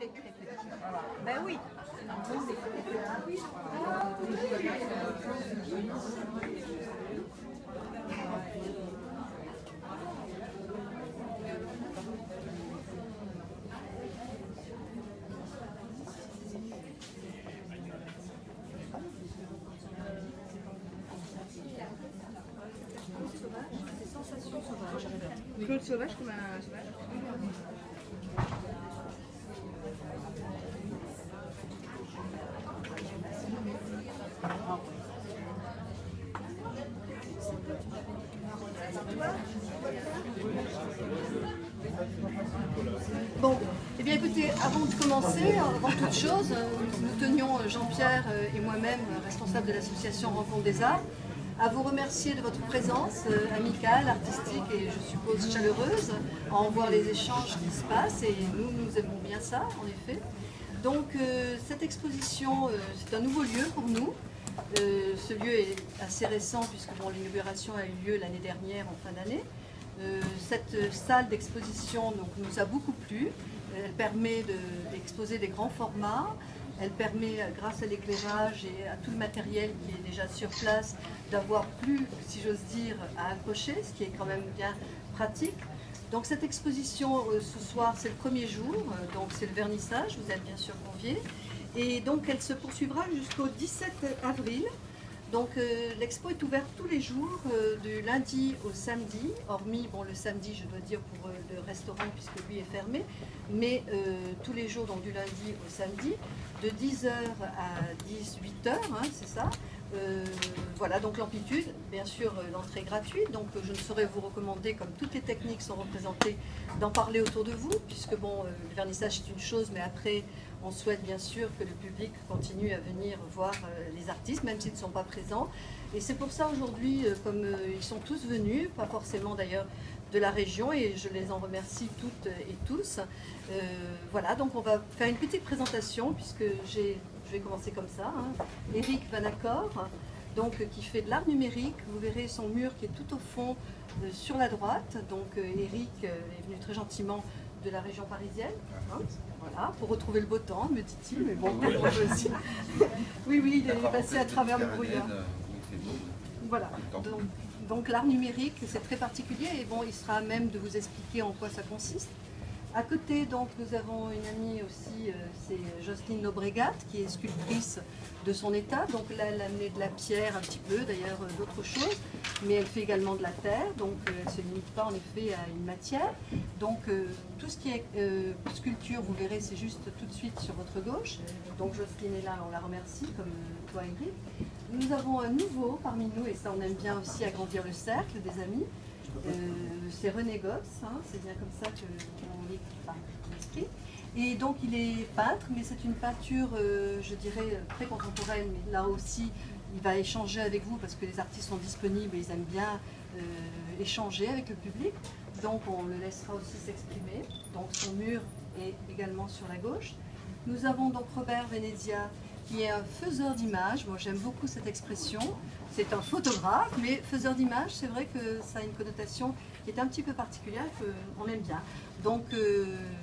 Ben oui. Claude Sauvage comme un sauvage. Bon, eh bien écoutez, avant de commencer, avant toute chose, nous tenions, Jean-Pierre et moi-même, responsables de l'association Rencontre des Arts, à vous remercier de votre présence amicale, artistique et je suppose chaleureuse, à en voir les échanges qui se passent et nous aimons bien ça en effet. Donc cette exposition, c'est un nouveau lieu pour nous. Ce lieu est assez récent puisque bon, l'inauguration a eu lieu l'année dernière en fin d'année. Cette salle d'exposition nous a beaucoup plu. Elle permet d'exposer des grands formats. Elle permet, grâce à l'éclairage et à tout le matériel qui est déjà sur place, d'avoir plus, si j'ose dire, à accrocher, ce qui est quand même bien pratique. Donc cette exposition, ce soir, c'est le premier jour, donc c'est le vernissage, vous êtes bien sûr conviés. Et donc elle se poursuivra jusqu'au 17 avril. Donc l'expo est ouverte tous les jours, du lundi au samedi, hormis bon, le samedi, je dois dire, pour le restaurant, puisque lui est fermé, mais tous les jours, donc du lundi au samedi, de 10h à 18h, hein, c'est ça. Voilà, donc l'amplitude, bien sûr, l'entrée est gratuite, donc je ne saurais vous recommander, comme toutes les techniques sont représentées, d'en parler autour de vous, puisque bon, le vernissage c'est une chose, mais après, on souhaite bien sûr que le public continue à venir voir les artistes, même s'ils ne sont pas présents. Et c'est pour ça aujourd'hui, comme ils sont tous venus, pas forcément d'ailleurs de la région, et je les en remercie toutes et tous. Voilà, donc on va faire une petite présentation, puisque je vais commencer comme ça. Hein. Eric Vanaccor, donc, qui fait de l'art numérique. Vous verrez son mur qui est tout au fond sur la droite. Donc Eric est venu très gentiment de la région parisienne. Hein. Voilà, pour retrouver le beau temps, me dit-il, mais bon, aussi. Oui, oui, il est passé à travers le brouillard. Voilà, donc l'art numérique, c'est très particulier et bon, il sera à même de vous expliquer en quoi ça consiste. À côté, donc, nous avons une amie aussi, c'est Jocelyne Nobregat, qui est sculptrice de son état. Donc là, elle a amené de la pierre un petit peu, d'ailleurs d'autres choses, mais elle fait également de la terre, donc elle ne se limite pas en effet à une matière. Donc tout ce qui est sculpture, vous verrez, c'est juste tout de suite sur votre gauche. Donc Jocelyne est là, on la remercie, comme toi Eric. Nous avons un nouveau parmi nous, et ça on aime bien aussi agrandir le cercle des amis. C'est René Goss, hein, c'est bien comme ça qu'on l'écrit. Et donc il est peintre, mais c'est une peinture, je dirais, très contemporaine, mais là aussi il va échanger avec vous parce que les artistes sont disponibles et ils aiment bien échanger avec le public. Donc on le laissera aussi s'exprimer. Donc son mur est également sur la gauche. Nous avons donc Robert Venezia, qui est un faiseur d'images. Moi j'aime beaucoup cette expression. C'est un photographe, mais faiseur d'images, c'est vrai que ça a une connotation qui est un petit peu particulière, qu'on aime bien. Donc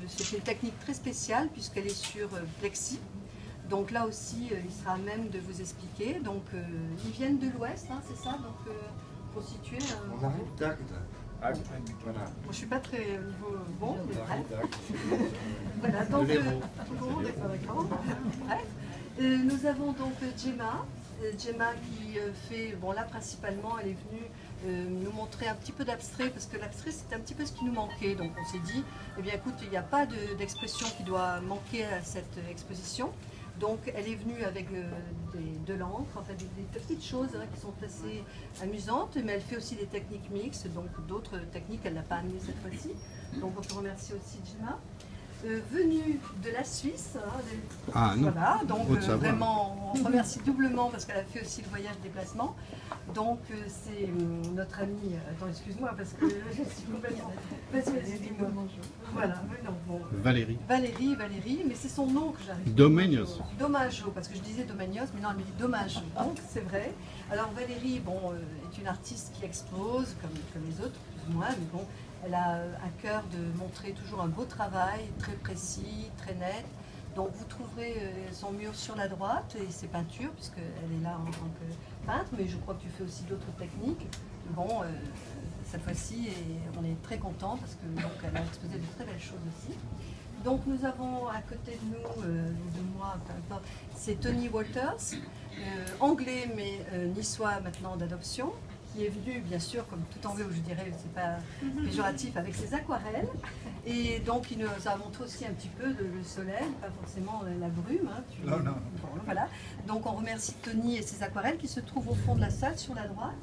c'est une technique très spéciale puisqu'elle est sur plexi. Donc là aussi, il sera à même de vous expliquer. Donc ils viennent de l'Ouest, hein, c'est ça. Donc pour situer. On arrive d'Agde. Voilà. Bon, je ne suis pas très au niveau bon, mais bref. Voilà, donc nous avons donc Gemma. Gemma qui fait, bon là principalement elle est venue nous montrer un petit peu d'abstrait parce que l'abstrait c'était un petit peu ce qui nous manquait, donc on s'est dit, eh bien écoute, il n'y a pas d'expression qui doit manquer à cette exposition, donc elle est venue avec de l'encre, en fait des petites choses hein, qui sont assez amusantes, mais elle fait aussi des techniques mixtes, donc d'autres techniques elle n'a pas amenées cette fois-ci, donc on peut remercier aussi Gemma. Venue de la Suisse, hein, voilà, donc vraiment on remercie doublement parce qu'elle a fait aussi le voyage déplacement. Donc c'est notre amie, attends excuse-moi parce que je suis complètement... Vas-y, dis-moi. Voilà, non, bon. Valérie, mais c'est son nom que j'arrive. Domenios. Domaggio, parce que je disais Domenios, mais non, elle me dit Domaggio, donc c'est vrai. Alors Valérie, bon, est une artiste qui expose, comme les autres, plus ou moins, mais bon, Elle a à cœur de montrer toujours un beau travail, très précis, très net. Donc vous trouverez son mur sur la droite et ses peintures, puisqu'elle est là en tant que peintre, mais je crois que tu fais aussi d'autres techniques. Bon, cette fois-ci, on est très content parce que donc, elle a exposé de très belles choses aussi. Donc nous avons à côté de nous, de moi, peu importe, c'est Tony Walters, anglais mais niçois maintenant d'adoption, qui est venu, bien sûr, comme tout Anglais, je dirais, c'est pas péjoratif, avec ses aquarelles. Et donc, il nous a montré aussi un petit peu le soleil, pas forcément la brume. Hein, non. Bon, voilà. Donc, on remercie Tony et ses aquarelles qui se trouvent au fond de la salle, sur la droite.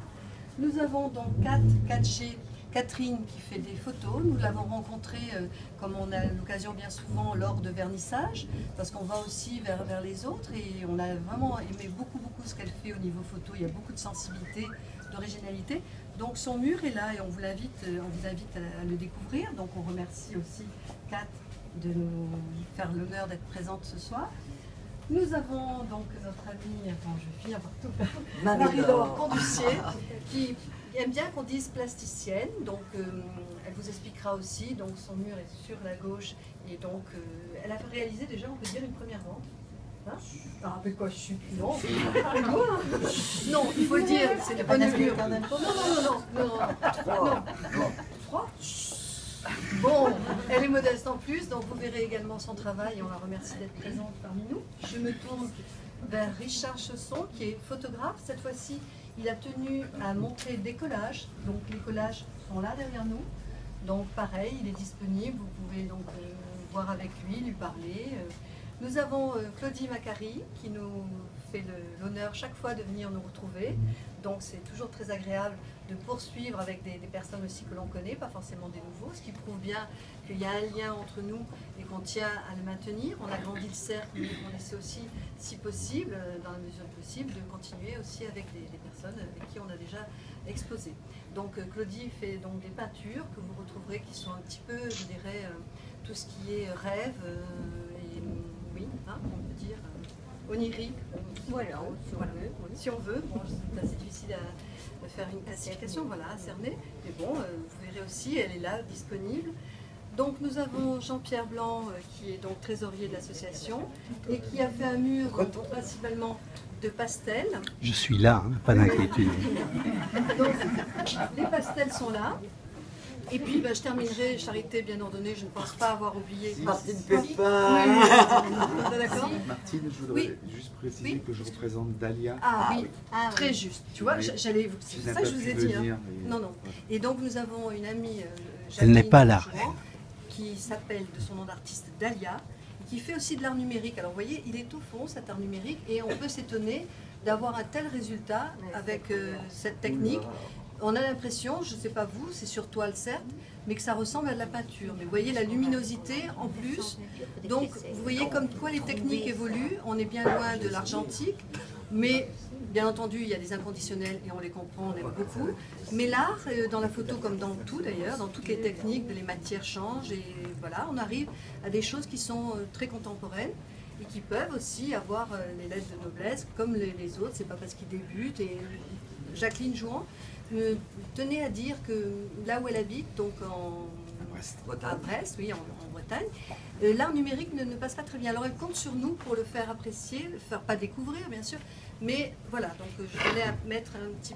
Nous avons donc 4G, Catherine qui fait des photos. Nous l'avons rencontrée, comme on a l'occasion bien souvent, lors de vernissage, parce qu'on va aussi vers les autres. Et on a vraiment aimé beaucoup ce qu'elle fait au niveau photo. Il y a beaucoup de sensibilité, d'originalité. Donc son mur est là et on vous invite à le découvrir. Donc on remercie aussi Kat de nous faire l'honneur d'être présente ce soir. Nous avons donc notre amie, attends je vais finir partout, Marie-Laure Conducier, qui aime bien qu'on dise plasticienne. Donc elle vous expliquera aussi, donc son mur est sur la gauche et donc elle a réalisé déjà, on peut dire, une première vente. Hein, ah, mais quoi, je suis... Non, non, il faut le dire, c'est de bonne augure. Non. 3. Bon, elle est modeste en plus, donc vous verrez également son travail et on la remercie d'être présente parmi nous. Je me tourne vers Richard Chausson, qui est photographe. Cette fois-ci, il a tenu à montrer des collages. Donc les collages sont là derrière nous. Donc pareil, il est disponible, vous pouvez donc voir avec lui, lui parler. Nous avons Claudie Macari qui nous fait l'honneur chaque fois de venir nous retrouver. Donc c'est toujours très agréable de poursuivre avec des personnes aussi que l'on connaît, pas forcément des nouveaux, ce qui prouve bien qu'il y a un lien entre nous et qu'on tient à le maintenir. On a grandi le cercle, mais on essaie aussi, si possible, dans la mesure possible, de continuer aussi avec des personnes avec qui on a déjà exposé. Donc Claudie fait donc des peintures que vous retrouverez qui sont un petit peu, je dirais, tout ce qui est rêve et oui, hein, on peut dire onirique, voilà, si on veut. Bon, c'est assez difficile à faire une classification, voilà, à cerner, mais bon, vous verrez aussi, elle est là, disponible. Donc nous avons Jean-Pierre Blanc, qui est donc trésorier de l'association, et qui a fait un mur principalement de pastels. Je suis là, hein, pas d'inquiétude. Donc les pastels sont là. Et puis je terminerai, charité bien ordonnée, je ne pense pas avoir oublié. Martine Pépin. Oui, d'accord. Martine, je voudrais juste préciser que je représente Dahlia. Ah oui, très juste. Tu vois, j'allais vous... C'est ça que je vous ai dit. Hein. Non. Et donc nous avons une amie, elle n'est pas là, qui s'appelle de son nom d'artiste Dahlia, et qui fait aussi de l'art numérique. Alors vous voyez, il est au fond cet art numérique, et on peut s'étonner d'avoir un tel résultat avec cette technique. On a l'impression, je ne sais pas vous, c'est sur toile certes, mais que ça ressemble à de la peinture. Mais vous voyez la luminosité en plus. Donc vous voyez comme quoi les techniques évoluent. On est bien loin de l'argentique, mais bien entendu il y a des inconditionnels et on les comprend, on aime beaucoup. Mais l'art, dans la photo comme dans tout d'ailleurs, dans toutes les techniques, les matières changent et voilà, on arrive à des choses qui sont très contemporaines et qui peuvent aussi avoir les lettres de noblesse comme les autres. C'est pas parce qu'ils débutent. Et Jacqueline Jouan me tenait à dire que là où elle habite, donc à Brest, oui, en Bretagne, l'art numérique ne passe pas très bien. Alors elle compte sur nous pour le faire apprécier, le faire pas découvrir bien sûr, mais voilà, donc je tenais à mettre un petit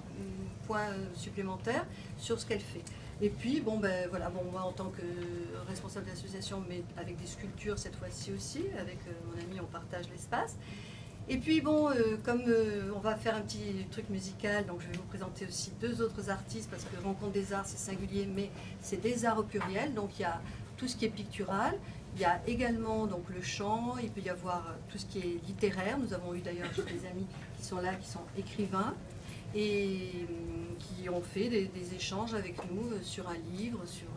point supplémentaire sur ce qu'elle fait. Et puis, bon, voilà, moi en tant que responsable d'association, mais avec des sculptures cette fois-ci aussi, avec mon ami, on partage l'espace. Et puis bon, comme on va faire un petit truc musical, donc je vais vous présenter aussi deux autres artistes, parce que Rencontre des Arts, c'est singulier, mais c'est des arts au pluriel. Donc il y a tout ce qui est pictural, il y a également donc, le chant, il peut y avoir tout ce qui est littéraire. Nous avons eu d'ailleurs des amis qui sont là, qui sont écrivains, et qui ont fait des échanges avec nous sur un livre, sur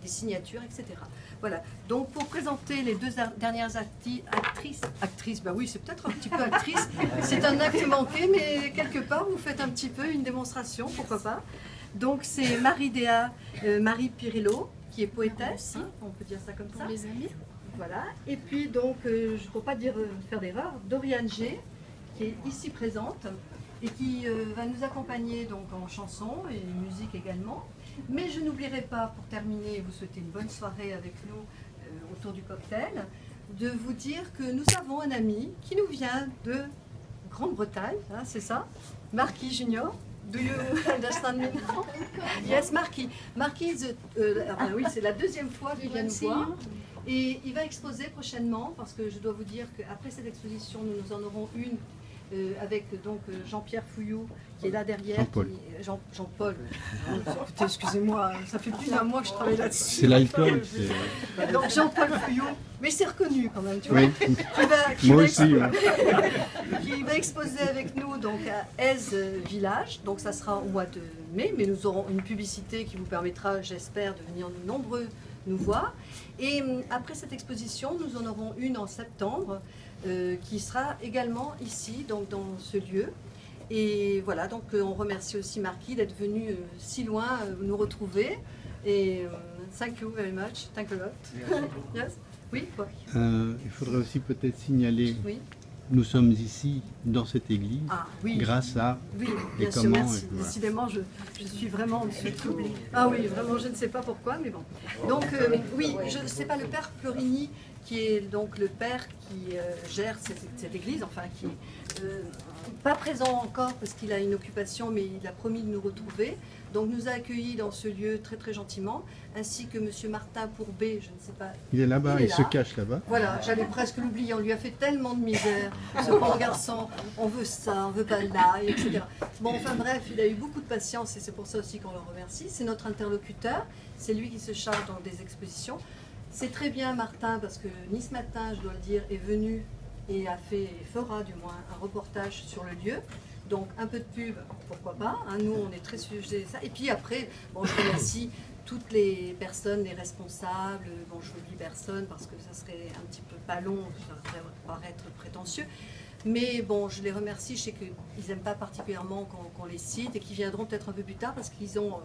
des signatures, etc. Voilà, donc pour présenter les deux dernières actrices, bah oui, c'est peut-être un petit peu actrice, c'est un acte manqué, mais quelque part vous faites un petit peu une démonstration, pourquoi pas. Donc c'est Marie-Déa Marie Pirillo, qui est poétesse, hein, on peut dire ça comme ça. Pour les amis. Voilà, et puis donc, je ne faut pas faire d'erreur, Doriane G, qui est ici présente, et qui va nous accompagner donc en chanson et musique également. Mais je n'oublierai pas, pour terminer et vous souhaiter une bonne soirée avec nous autour du cocktail, de vous dire que nous avons un ami qui nous vient de Grande-Bretagne, hein, c'est ça, Marquis Junior. Do you understand me now? Yes, Marquis. Marquis, oui, c'est la deuxième fois qu'il vient nous voir. Et il va exposer prochainement, parce que je dois vous dire qu'après cette exposition, nous en aurons une avec donc Jean-Pierre Fouillou, qui est là derrière. Jean-Paul. Jean-Paul. Écoutez, excusez-moi, ça fait plus d'un mois que je travaille là-dessus. C'est l'alcool. Donc Jean-Paul Fouillou, mais c'est reconnu quand même, tu Oui. vois. Moi aussi. Qui va exposer avec nous donc à Aise Village, donc ça sera au mois de mai, mais nous aurons une publicité qui vous permettra, j'espère, de venir nombreux nous voir. Et après cette exposition, nous en aurons une en septembre, qui sera également ici, donc dans ce lieu. Et voilà, donc on remercie aussi Marquis d'être venu si loin nous retrouver. Et thank you very much, thank you a lot. Yes. Oui, quoi. Il faudrait aussi peut-être signaler, Oui. nous sommes ici dans cette église, Oui. grâce à Oui, les bien sûr, commandes. merci. Décidément, je suis vraiment en dessous de tout. Ah oui, vraiment, je ne sais pas pourquoi, mais bon. Donc, oui, c'est pas le père Florini qui est donc le père qui gère cette église, enfin, qui est pas présent encore parce qu'il a une occupation, mais il a promis de nous retrouver. Donc, nous a accueillis dans ce lieu très très gentiment, ainsi que monsieur Martin Pourbet, je ne sais pas. Il est là-bas, il là. se cache là-bas. Voilà, j'allais presque l'oublier, on lui a fait tellement de misère, ce pauvre garçon, on veut ça, on veut pas là, etc. Bon, enfin bref, il a eu beaucoup de patience et c'est pour ça aussi qu'on le remercie. C'est notre interlocuteur, c'est lui qui se charge dans des expositions. C'est très bien Martin, parce que Nice Matin, je dois le dire, est venu et a fait, et fera du moins, un reportage sur le lieu. Donc un peu de pub, pourquoi pas, hein, nous on est très sujets à ça. Et puis après, bon, je remercie toutes les personnes, les responsables, bon je n'oublie personne parce que ça serait un petit peu pas long, ça devrait paraître prétentieux. Mais bon, je les remercie, je sais qu'ils n'aiment pas particulièrement qu'on les cite et qu'ils viendront peut-être un peu plus tard parce qu'ils ont,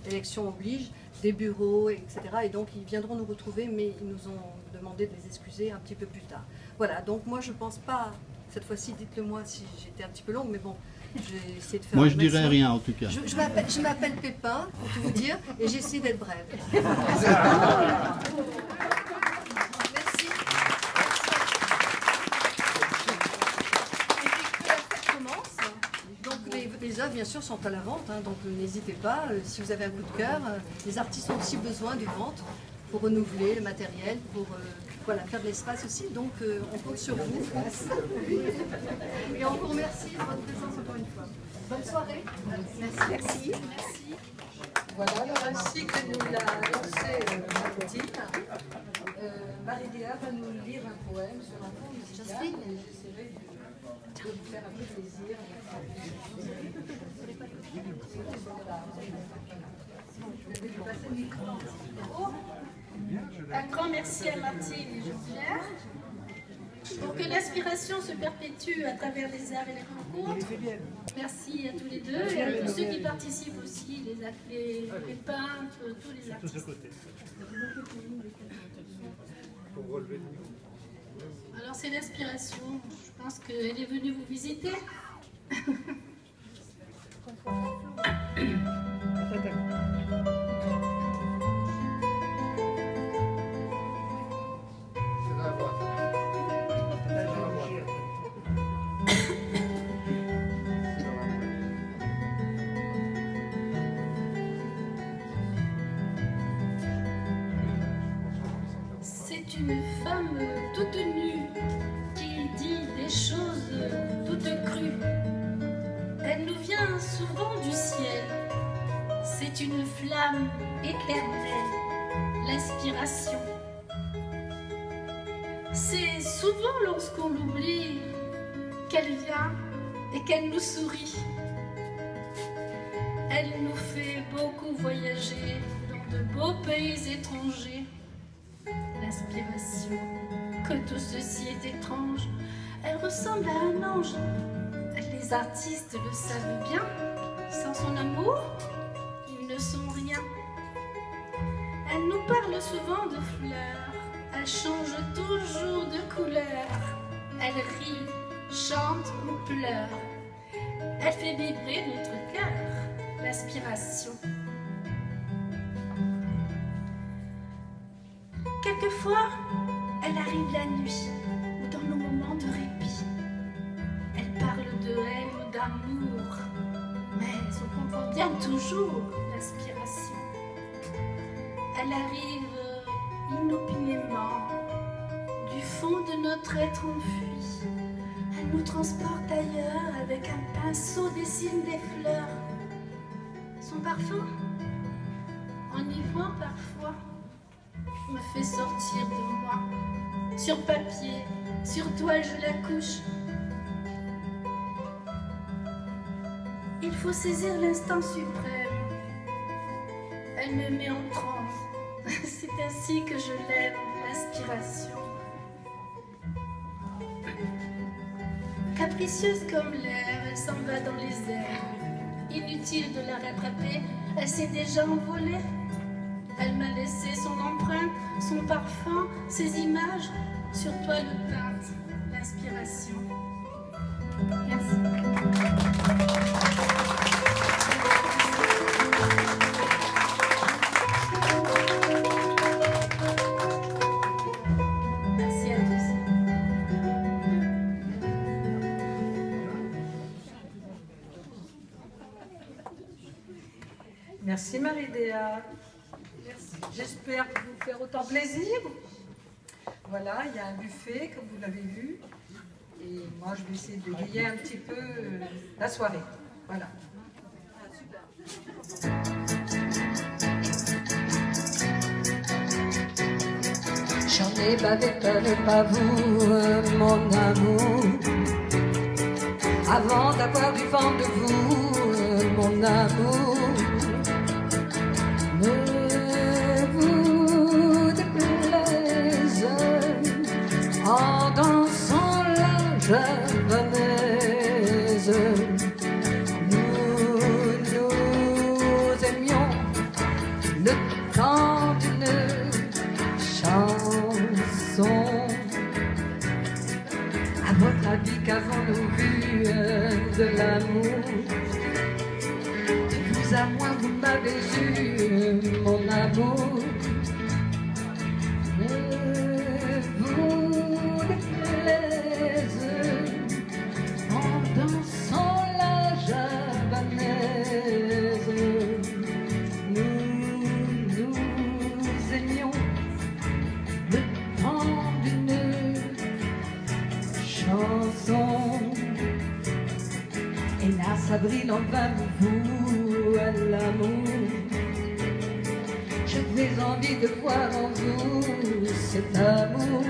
élection oblige, des bureaux, etc. Et donc ils viendront nous retrouver, mais ils nous ont demandé de les excuser un petit peu plus tard. Voilà, donc moi je ne pense pas, cette fois-ci dites-le moi si j'étais un petit peu longue, mais bon, j'ai essayé de faire. Moi je dirais rien en tout cas. Je m'appelle Pépin, pour tout vous dire, et j'essaie d'être brève. Les œuvres, bien sûr, sont à la vente, hein, donc n'hésitez pas. Si vous avez un coup de cœur, les artistes ont aussi besoin d'une vente pour renouveler le matériel, pour voilà, faire de l'espace aussi. Donc, on compte sur vous. Et on vous remercie de votre présence encore une fois. Bonne soirée. Merci. Merci. Merci. Voilà, alors ainsi que nous l'a annoncé Martine, Marie-Léa va nous lire un poème sur un fond musical. Et j'essaierai de vous faire un peu plaisir. Un grand merci à Martine et Jean-Pierre pour que l'inspiration se perpétue à travers les arts et les rencontres. Merci à tous les deux et à tous ceux qui participent aussi, les peintres, tous les artistes. Alors c'est l'inspiration, je pense qu'elle est venue vous visiter. C'est une femme toute nue qui dit des choses toutes crues. Elle nous vient souvent du ciel. C'est une flamme éternelle, l'inspiration. C'est souvent lorsqu'on l'oublie qu'elle vient et qu'elle nous sourit. Elle nous fait beaucoup voyager dans de beaux pays étrangers. L'inspiration, que tout ceci est étrange, elle ressemble à un ange. Les artistes le savent bien, sans son amour, ils ne sont rien. Elle nous parle souvent de fleurs, elle change toujours de couleur. Elle rit, chante ou pleure, elle fait vibrer notre cœur, l'inspiration. Parfois, elle arrive la nuit ou dans nos moments de répit. Elle parle de haine ou d'amour, mais on comprend bien toujours l'inspiration. Elle arrive inopinément du fond de notre être enfui. Elle nous transporte ailleurs avec un pinceau dessine des fleurs. Son parfum, enivrant parfois, me fait sortir de moi. Sur papier, sur toile, je la couche. Il faut saisir l'instant suprême. Elle me met en transe. C'est ainsi que je l'aime, l'inspiration. Capricieuse comme l'air, elle s'en va dans les airs. Inutile de la rattraper, elle s'est déjà envolée. Elle m'a laissé son empreinte, son parfum, ses images sur toile peinte, l'inspiration. Merci. Merci à tous. Merci Marie-Déa. J'espère vous faire autant plaisir. Voilà, il y a un buffet, comme vous l'avez vu. Et moi, je vais essayer de griller un petit peu la soirée. Voilà. J'en ai bavé, pas vous, mon amour. Avant d'avoir du vent de vous, mon amour. En dansant la javanaise, nous aimions le temps d'une chanson. À votre avis, qu'avons-nous vu de l'amour? De vous à moi, vous m'avez eu, mon amour. En dansant la javanaise, nous aimions le temps d'une chanson. Hélas, Avril, en vain vous à l'amour. J'avais envie de voir en vous cet amour.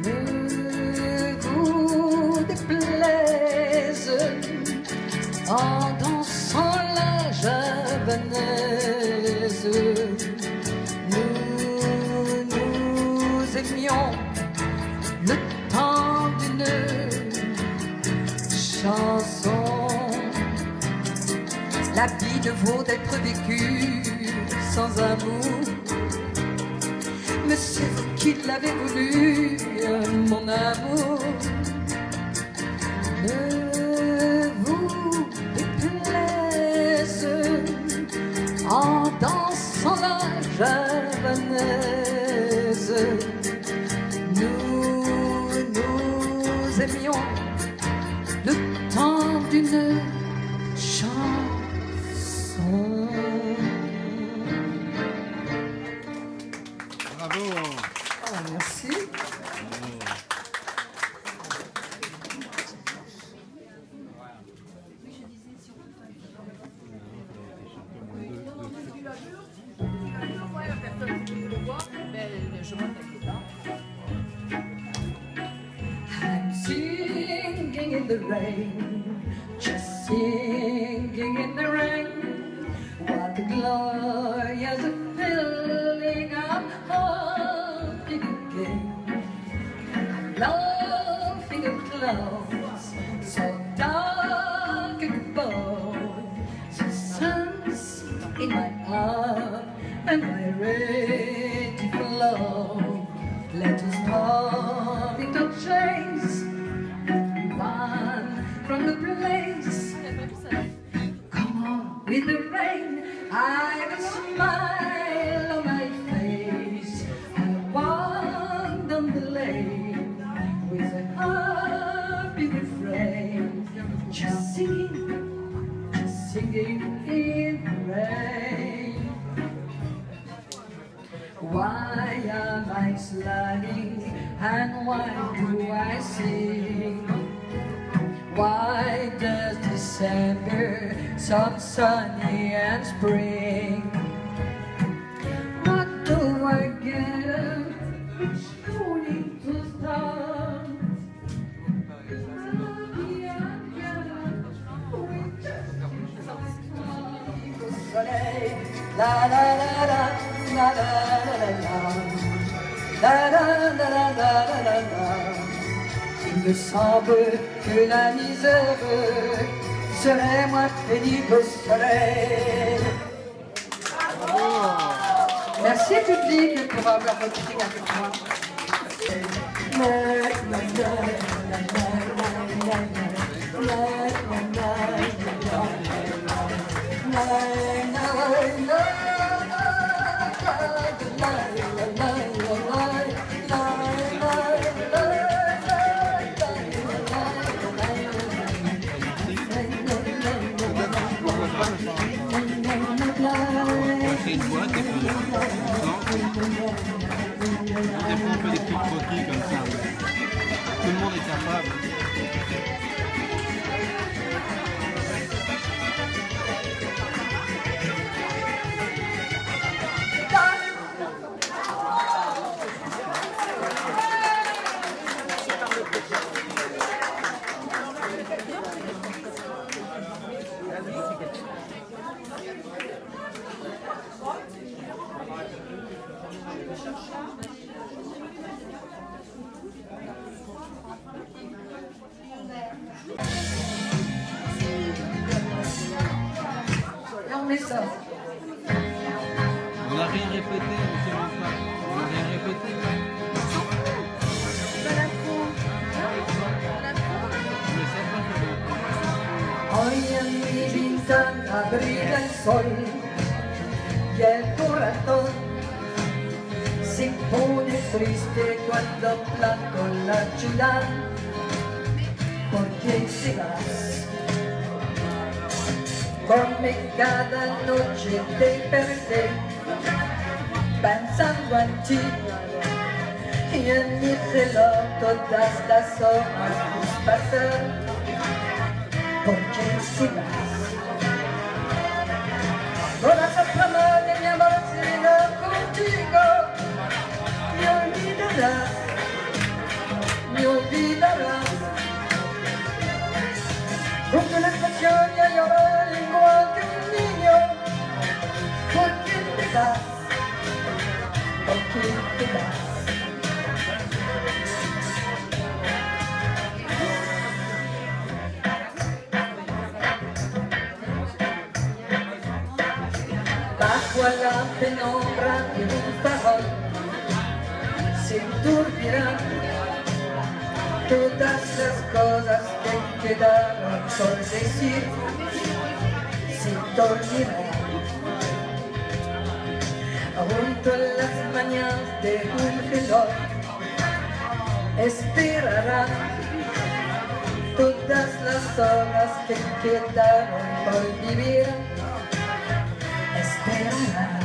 Ne vous déplaise en dansant la javanaise. Nous aimions le temps d'une chanson. La vie ne vaut d'être vécue sans amour. Mais c'est vous qui l'avez voulu, mon amour. Ne vous déplaise en dansant la javanaise. Nous aimions le temps d'une chanson. Bravo. Ah, merci. I'm singing in the rain, just singing in the rain. What a glorious feeling, I'm happy again. I'm laughing at clouds so dark and bold. The sun's in my heart and my ready for love. Let us stop it to chase, run from the place. Come on with the rain, I have a smile on my face. nights lying, and why do I sing? Why does December some sunny and spring? What do I get? Going to start. La la la la la la la la la la la la la. Il me semble que la misère serait moins pénible au soleil. Merci public pour avoir voté avec moi. C'est une boîte, et puis, on fait des petits croquis comme ça. Tout le monde est capable. Et on met ça. On n'a rien répété, monsieur Rampal. On n'a rien répété. Hoy en mi ventana brilla el sol y el corazón se pone triste cuando planto la ciudad. ¿Por qué te vas? Come cada noche te perdí pensando en ti y en mi reloj todas las horas pasan. ¿Por qué te vas? Todas las ramas de mi amor serán contigo. Me olvidarás, me olvidarás. Junto a la estación ya lloro igual que un niño. ¿Por qué te vas? ¿Por qué te vas? Bajo la penumbra de un farol se enturbirán todas las cosas que quedaron por decir. Se dormirán junto a las mañanas de un reloj. Esperarán todas las horas que quedaron por vivir. Esperarán.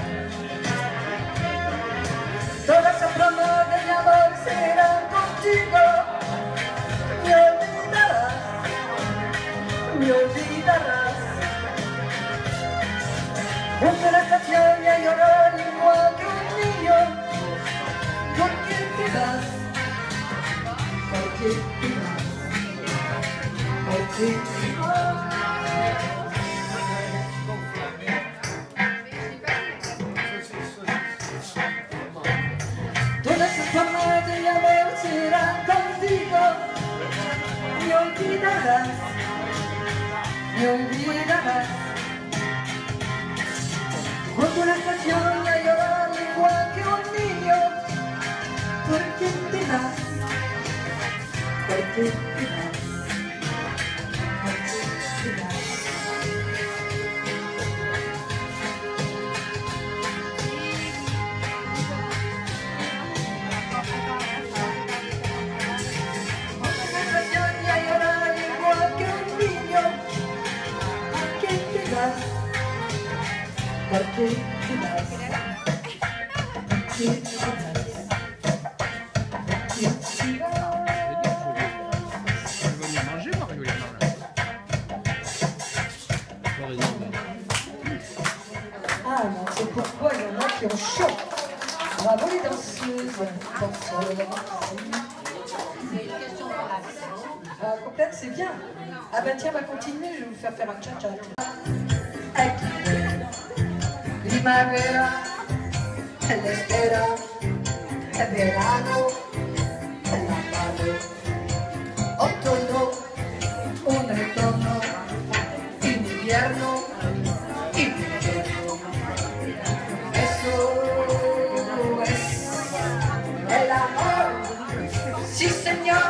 Todas las promesas de mi amor serán contigo. Me olvidarás, me olvidarás. Junto a la estación ya llorar igual que un niño. ¿Por qué te vas? ¿Por qué te vas? ¿Por qué te vas? Todas las formas de mi amor serán contigo. Me olvidarás, me olvidarás. Junto a la estación a llorar igual que un niño. ¿Por qué te vas? ¿Por qué te vas? ¿Por qué te vas? ¿Por qué te vas? ¿Por qué te vas? danseuse, danseur. Complète, c'est bien. Ah ben tiens, on va continuer, je vais vous faire un cha-cha. Primavera, el espera, el verano, el apagón, otoño, un retorno, invierno, invierno. Eso es el amor, sí señor.